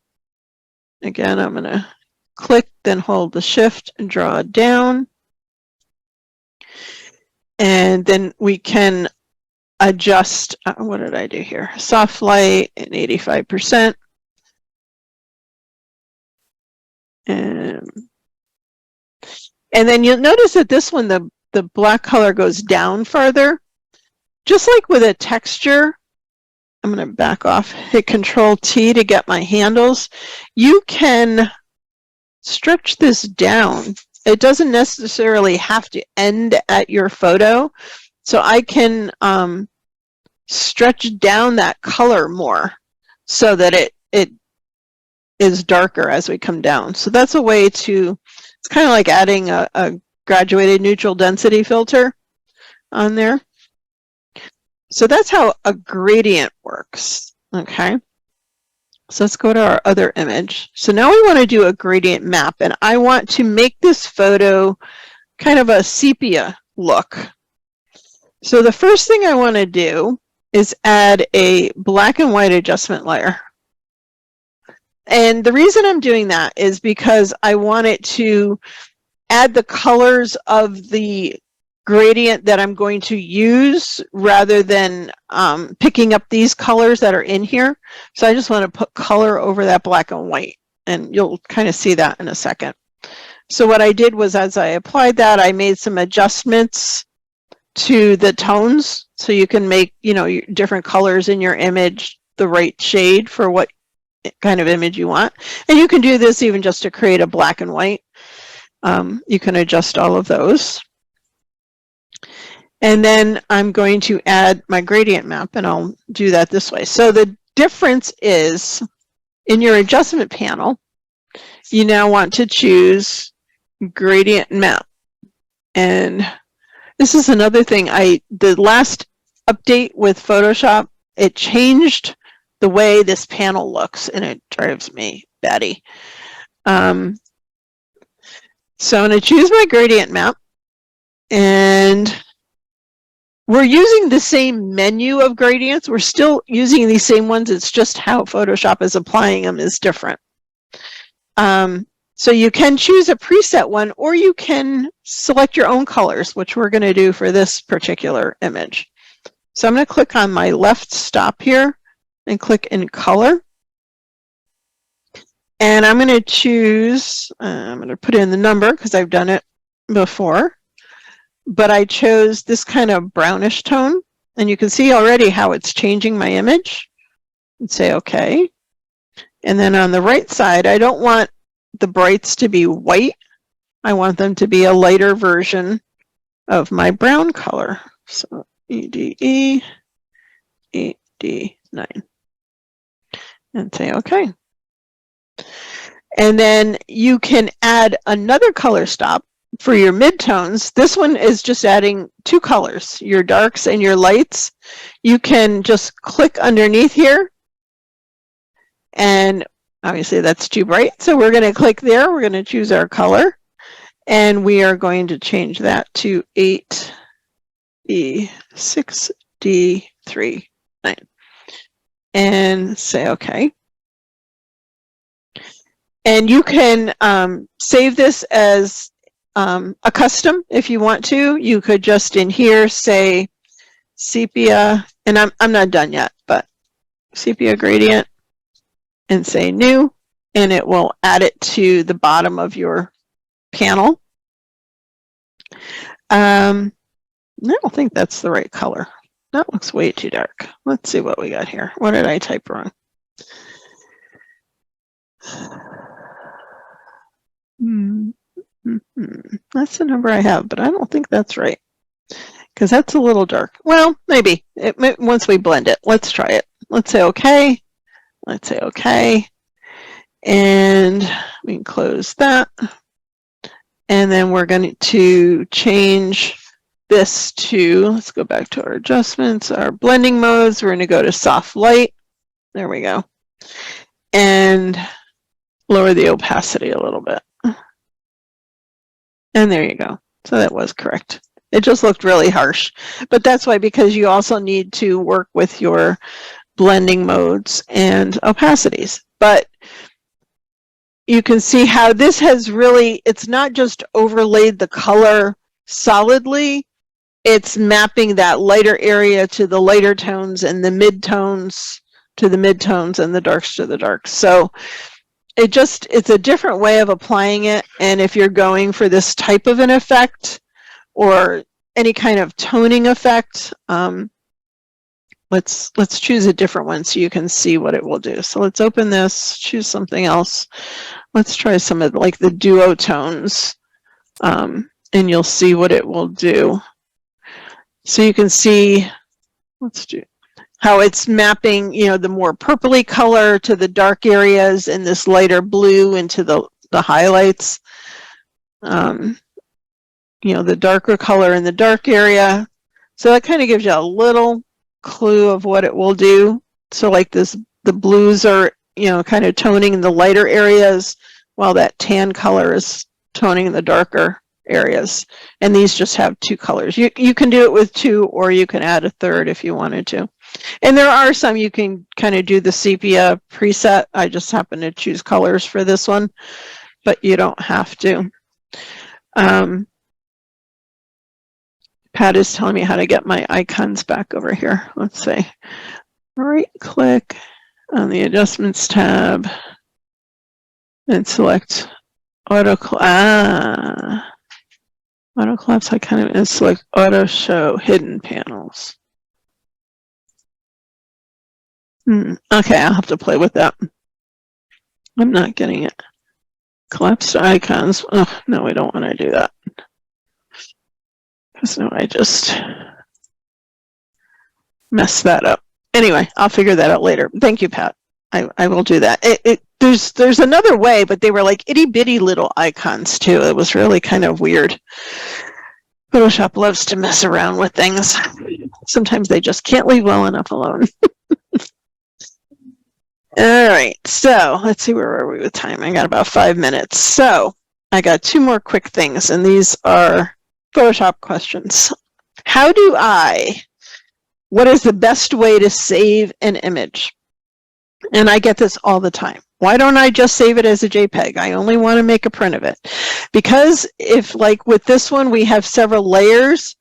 Again, I'm going to click, then hold the shift and draw it down. And then we can adjust, what did I do here? Soft light and 85%. And then you'll notice that this one, the black color goes down farther. Just like with a texture, I'm going to back off, hit Control-T to get my handles. You can stretch this down. It doesn't necessarily have to end at your photo. So I can stretch down that color more so that it is darker as we come down. So that's a way to, it's kind of like adding a graduated neutral density filter on there. So that's how a gradient works, okay? So let's go to our other image. So now we want to do a gradient map, and I want to make this photo kind of a sepia look. So the first thing I want to do is add a black and white adjustment layer. And the reason I'm doing that is because I want it to add the colors of the gradient that I'm going to use rather than picking up these colors that are in here. So I just want to put color over that black and white, and you'll kind of see that in a second. So what I did was, as I applied that, I made some adjustments to the tones, so you can make, you know, different colors in your image the right shade for what kind of image you want. And you can do this even just to create a black and white. You can adjust all of those. And then I'm going to add my gradient map, and I'll do that this way. So the difference is, in your adjustment panel, you now want to choose gradient map. And this is another thing, the last update with Photoshop, it changed the way this panel looks, and it drives me batty. So I'm going to choose my gradient map, and we're using the same menu of gradients. We're still using these same ones. It's just how Photoshop is applying them is different. So you can choose a preset one, or you can select your own colors, which we're going to do for this particular image. So I'm going to click on my left stop here and click in color. And I'm going to choose, I'm going to put in the number because I've done it before. But I chose this kind of brownish tone, and you can see already how it's changing my image. And say OK. And then on the right side, I don't want the brights to be white. I want them to be a lighter version of my brown color. So EDE 8D9. And say OK. And then you can add another color stop for your midtones. This one is just adding 2 colors, your darks and your lights. You can just click underneath here, and obviously that's too bright, so we're going to click there. We're going to choose our color, and we are going to change that to 8E6D39. and say OK. And you can save this as a custom if you want to. You could just in here say sepia, and I'm not done yet, but sepia gradient, and say new, and it will add it to the bottom of your panel. I don't think that's the right color. That looks way too dark. Let's see what we got here. What did I type wrong? That's the number I have, but I don't think that's right, because that's a little dark. Well, maybe once we blend it. Let's try it. Let's say OK. Let's say OK. And we can close that. And then we're going to change this to, let's go back to our adjustments, our blending modes. We're going to go to soft light. There we go. And lower the opacity a little bit. And there you go. So that was correct. It just looked really harsh. But that's why, because you also need to work with your blending modes and opacities. But you can see how this has really, it's not just overlaid the color solidly, it's mapping that lighter area to the lighter tones and the mid-tones to the mid-tones and the darks to the darks. So it's a different way of applying it. And if you're going for this type of an effect or any kind of toning effect, let's choose a different one so you can see what it will do. So let's open this, choose something else. Let's try some of like the duotones, and you'll see what it will do. So you can see, let's do how it's mapping, you know, the more purpley color to the dark areas and this lighter blue into the highlights. You know, the darker color in the dark area. So that kind of gives you a little clue of what it will do. So like this, the blues are, you know, kind of toning in the lighter areas, while that tan color is toning in the darker areas. And these just have two colors. You can do it with two, or you can add a third if you wanted to. And there are some you can kind of do the sepia preset. I just happen to choose colors for this one, but you don't have to. Pat is telling me how to get my icons back over here. Let's say right click on the adjustments tab and select auto collapse icon and select auto show hidden panels. Okay, I'll have to play with that. I'm not getting it. Collapse to icons. Oh, no, we don't want to do that. Because no, I just messed that up. Anyway, I'll figure that out later. Thank you, Pat. I will do that. There's another way, but they were like itty bitty little icons too. It was really kind of weird. Photoshop loves to mess around with things. Sometimes they just can't leave well enough alone. All right, so let's see, where are we with time? I got about 5 minutes. So I got two more quick things, and these are Photoshop questions. What is the best way to save an image? And I get this all the time. Why don't I just save it as a JPEG? I only want to make a print of it. Because if, like with this one, we have several layers,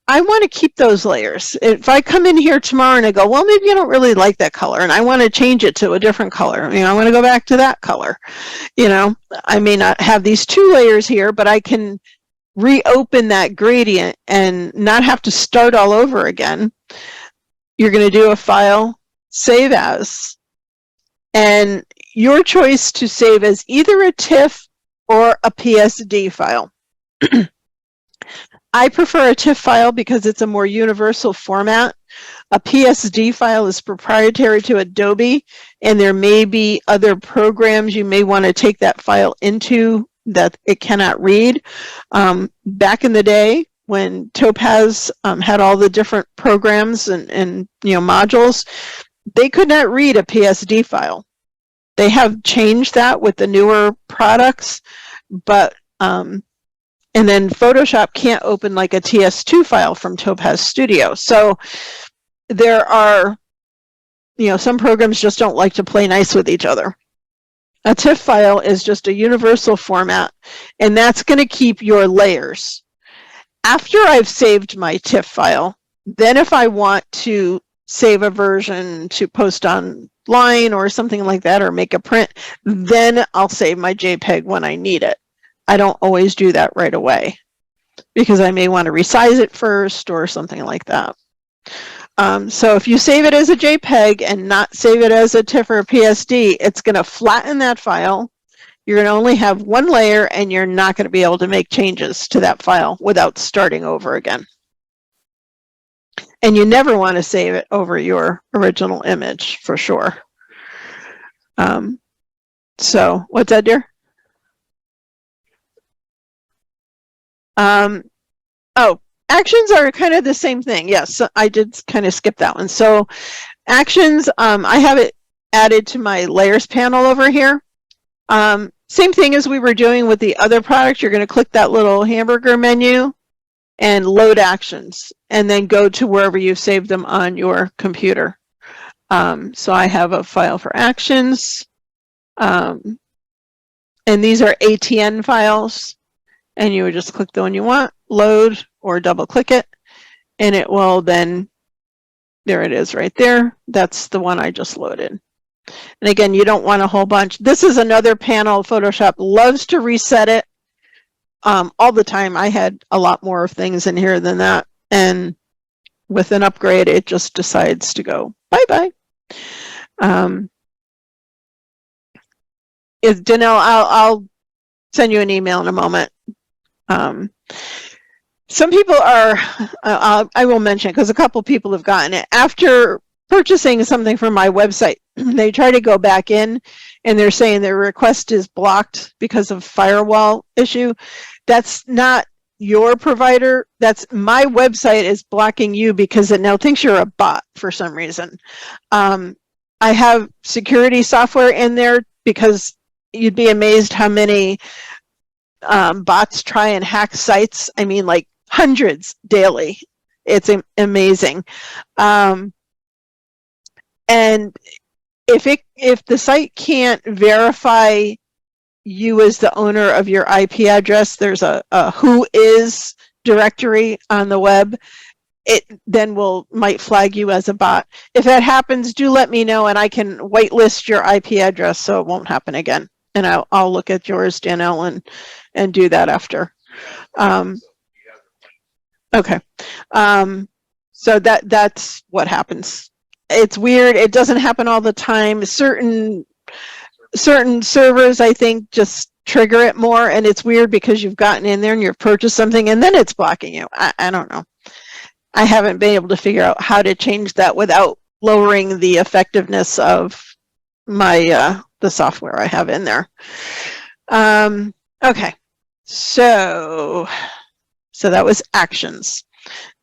I want to keep those layers. If I come in here tomorrow and I go, well, maybe I don't really like that color and I want to change it to a different color. You know, I want to go back to that color. You know, I may not have these two layers here, but I can reopen that gradient and not have to start all over again. You're going to do a file, save as, and your choice to save as either a TIFF or a PSD file. I prefer a TIFF file because it's a more universal format. A PSD file is proprietary to Adobe, and there may be other programs you may want to take that file into that it cannot read. Back in the day, when Topaz had all the different programs and you know, modules, they could not read a PSD file. They have changed that with the newer products, but and then Photoshop can't open like a TS2 file from Topaz Studio. So there are, some programs just don't like to play nice with each other. A TIFF file is just a universal format, and that's going to keep your layers. After I've saved my TIFF file, then if I want to save a version to post online or something like that, or make a print, then I'll save my JPEG when I need it. I don't always do that right away because I may want to resize it first or something like that. So if you save it as a JPEG and not save it as a TIFF or a PSD, it's going to flatten that file. You're going to only have one layer, and you're not going to be able to make changes to that file without starting over again. And you never want to save it over your original image, for sure. So what's that, dear? Oh, actions are kind of the same thing. Yes, so I did kind of skip that one. So actions, I have it added to my layers panel over here. Same thing as we were doing with the other product. You're going to click that little hamburger menu and load actions, and then go to wherever you've saved them on your computer. So I have a file for actions, and these are ATN files, and you would just click the one you want, load, or double click it, and it will then, there it is right there. That's the one I just loaded. And again, you don't want a whole bunch. This is another panel. Photoshop loves to reset it all the time. I had a lot more things in here than that. And with an upgrade, it just decides to go bye-bye. Danelle, I'll send you an email in a moment. Some people are, I will mention, because a couple people have gotten it. After purchasing something from my website, they try to go back in, and they're saying their request is blocked because of firewall issue. That's not your provider. That's my website is blocking you because it now thinks you're a bot for some reason. I have security software in there because you'd be amazed how many bots try and hack sites. I mean, like hundreds daily. It's amazing. And if the site can't verify you as the owner of your IP address, there's a who is directory on the web. It then might flag you as a bot. If that happens, do let me know, and I can whitelist your IP address so it won't happen again. And I'll look at yours, Danelle, and do that after. Okay. So that's what happens. It's weird. It doesn't happen all the time. Certain servers, I think, just trigger it more, and it's weird because you've gotten in there and you've purchased something and then it's blocking you. I don't know. I haven't been able to figure out how to change that without lowering the effectiveness of my the software I have in there. Okay, so that was actions.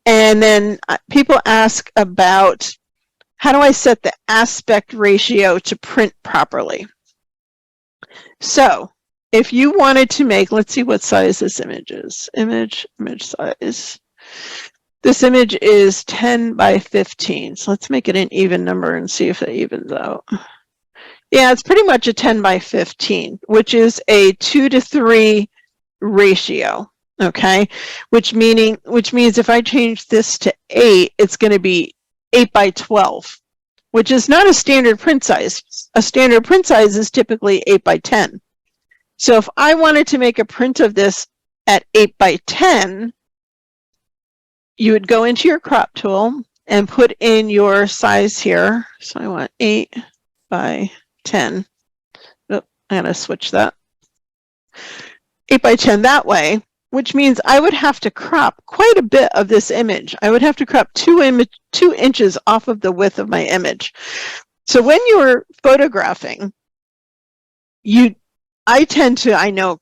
And then people ask about, how do I set the aspect ratio to print properly? So if you wanted to make, let's see what size this image is. Image size. This image is 10 by 15. So let's make it an even number and see if it evens out. Yeah, it's pretty much a 10 by 15, which is a 2:3 ratio. Okay, which means if I change this to 8, it's going to be 8 by 12, which is not a standard print size. A standard print size is typically 8 by 10. So if I wanted to make a print of this at 8 by 10, you would go into your crop tool and put in your size here. So I want 8 by 10. Oh, I gotta switch that. 8 by 10 that way, which means I would have to crop quite a bit of this image. I would have to crop 2 inches off of the width of my image. So when you're photographing, I tend to,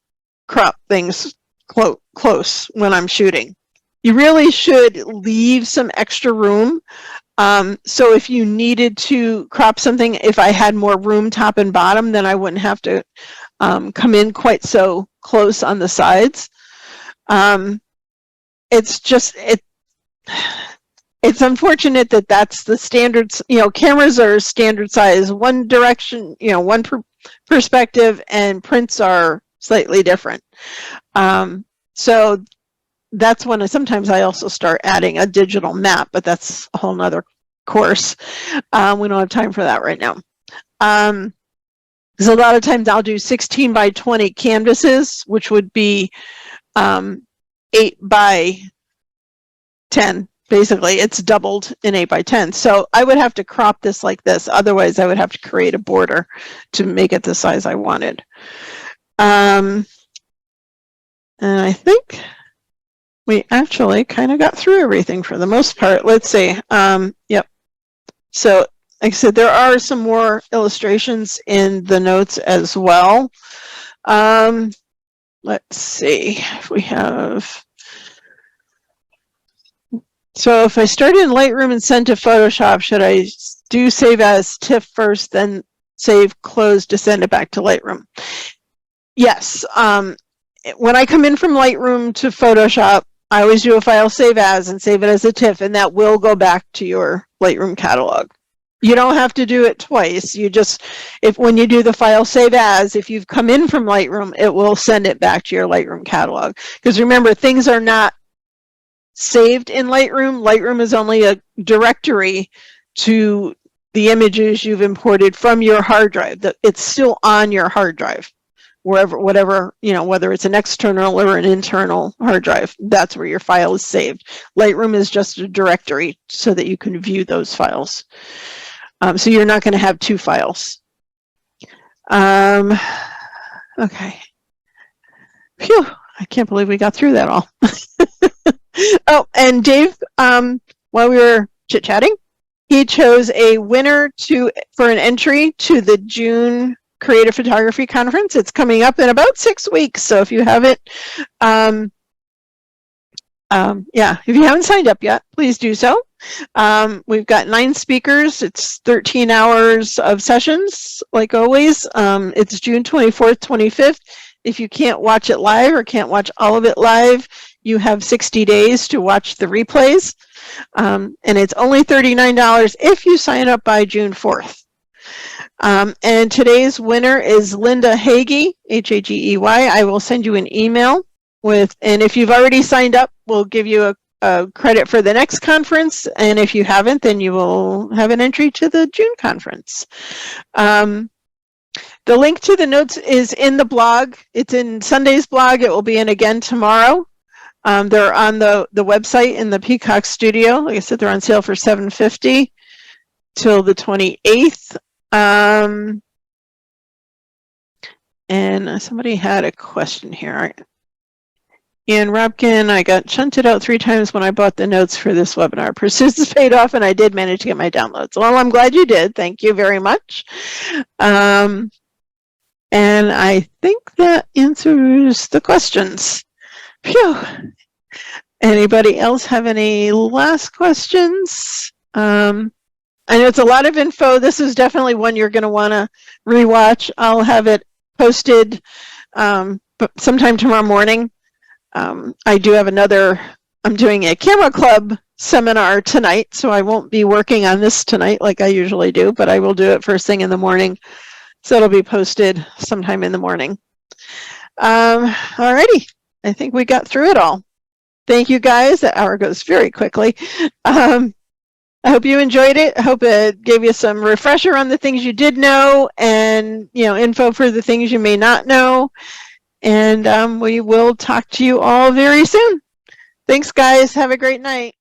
crop things close when I'm shooting. You really should leave some extra room. So if you needed to crop something, if I had more room top and bottom, then I wouldn't have to come in quite so close on the sides. It's just, it's unfortunate that that's the standards. Cameras are standard size, one direction, one perspective, and prints are slightly different. So that's when sometimes I also start adding a digital map, but that's a whole nother course. We don't have time for that right now. Because a lot of times I'll do 16 by 20 canvases, which would be 8 by 10. Basically, it's doubled in 8 by 10. So I would have to crop this like this. Otherwise, I would have to create a border to make it the size I wanted. And I think we actually kind of got through everything for the most part. Let's see. Yep. So, like I said, there are some more illustrations in the notes as well. Let's see if we have. So if I start in Lightroom and send to Photoshop, should I do save as TIFF first, then save, close to send it back to Lightroom? Yes. When I come in from Lightroom to Photoshop, I always do a file save as and save it as a TIFF, and that will go back to your Lightroom catalog. You don't have to do it twice. You just, when you do the file save as, if you've come in from Lightroom, it will send it back to your Lightroom catalog. Because remember, things are not saved in Lightroom. Lightroom is only a directory to the images you've imported from your hard drive. It's still on your hard drive, whatever, whether it's an external or an internal hard drive, that's where your file is saved. Lightroom is just a directory so that you can view those files. So you're not going to have two files. Okay. Phew, I can't believe we got through that all. Oh, and Dave, while we were chit-chatting, he chose a winner for an entry to the June Creative Photography Conference. It's coming up in about 6 weeks, so if you haven't, if you haven't signed up yet, please do so. We've got 9 speakers. It's 13 hours of sessions, like always. It's June 24th, 25th. If you can't watch it live or can't watch all of it live, you have 60 days to watch the replays. And it's only $39 if you sign up by June 4th. And today's winner is Linda Hagee, H-A-G-E-Y. I will send you an email and if you've already signed up, we'll give you a credit for the next conference. And if you haven't, then you will have an entry to the June conference. The link to the notes is in the blog. It's in Sunday's blog. It will be in again tomorrow. They're on the website in the Peacock Studio. Like I said, they're on sale for $7.50 till the 28th. And somebody had a question here. Ian Robkin, I got shunted out 3 times when I bought the notes for this webinar. Persistence paid off, and I did manage to get my downloads. Well, I'm glad you did. Thank you very much. And I think that answers the questions. Phew. Anybody else have any last questions? I know it's a lot of info. This is definitely one you're going to want to rewatch. I'll have it posted sometime tomorrow morning. I do have I'm doing a camera club seminar tonight, so I won't be working on this tonight like I usually do, but I will do it first thing in the morning. So it'll be posted sometime in the morning. Alrighty, I think we got through it all. Thank you guys. That hour goes very quickly. I hope you enjoyed it. I hope it gave you some refresher on the things you did know and info for the things you may not know. And we will talk to you all very soon. Thanks, guys. Have a great night.